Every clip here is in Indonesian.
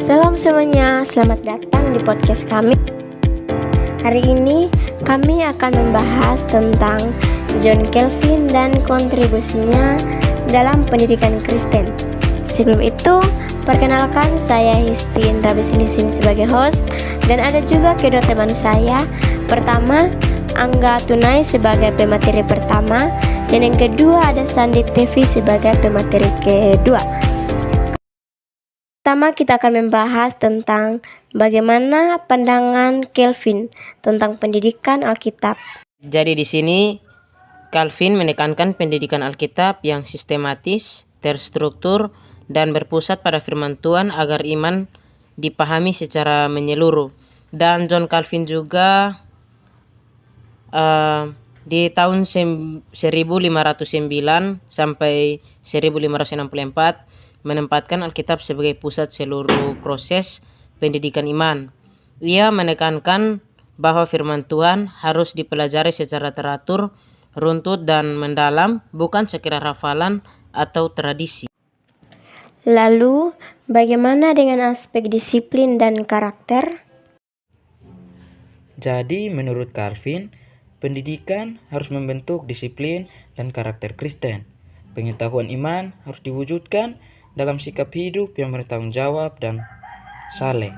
Salam semuanya, selamat datang di podcast kami. Hari ini kami akan membahas tentang John Calvin dan kontribusinya dalam pendidikan Kristen. Sebelum itu, perkenalkan saya Histin Rabisilisin sebagai host, dan ada juga kedua teman saya. Pertama, Angga Tunai sebagai pemateri pertama, dan yang kedua ada Sandi TV sebagai pemateri kedua. Pertama kita akan membahas tentang bagaimana pandangan Calvin tentang pendidikan Alkitab. Jadi di sini Calvin menekankan pendidikan Alkitab yang sistematis, terstruktur, dan berpusat pada firman Tuhan agar iman dipahami secara menyeluruh. Dan John Calvin juga di tahun 1509 sampai 1564 menempatkan Alkitab sebagai pusat seluruh proses pendidikan iman. Ia menekankan bahwa firman Tuhan harus dipelajari secara teratur, runtut, dan mendalam, bukan sekedar hafalan atau tradisi. Lalu, bagaimana dengan aspek disiplin dan karakter? Jadi, menurut Calvin, pendidikan harus membentuk disiplin dan karakter Kristen. Pengetahuan iman harus diwujudkan dalam sikap hidup yang bertanggung jawab dan saleh.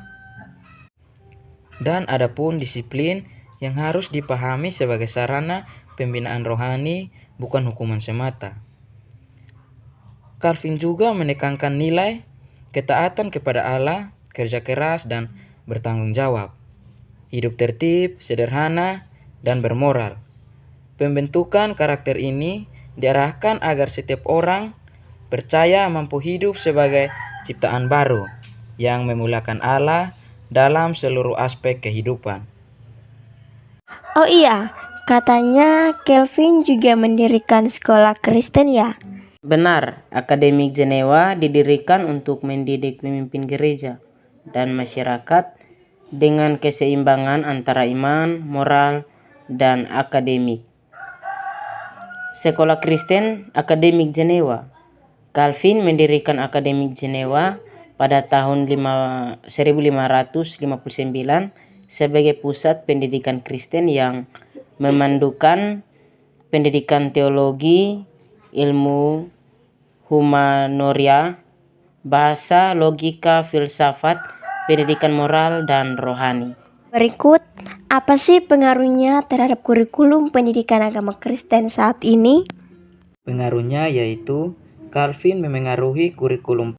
Dan adapun disiplin yang harus dipahami sebagai sarana pembinaan rohani, bukan hukuman semata. Calvin juga menekankan nilai ketaatan kepada Allah, kerja keras, dan bertanggung jawab, hidup tertib, sederhana, dan bermoral. Pembentukan karakter ini diarahkan agar setiap orang percaya mampu hidup sebagai ciptaan baru yang memuliakan Allah dalam seluruh aspek kehidupan. Oh iya, katanya Calvin juga mendirikan sekolah Kristen ya? Benar, Akademi Jenewa didirikan untuk mendidik pemimpin gereja dan masyarakat dengan keseimbangan antara iman, moral, dan akademik. Sekolah Kristen Akademik Jenewa. Calvin mendirikan Akademik Jenewa pada tahun 1559 sebagai pusat pendidikan Kristen yang memandukan pendidikan teologi, ilmu humanoria, bahasa, logika, filsafat, pendidikan moral, dan rohani. Berikut, apa sih pengaruhnya terhadap kurikulum pendidikan agama Kristen saat ini? Pengaruhnya yaitu Calvin memengaruhi kurikulum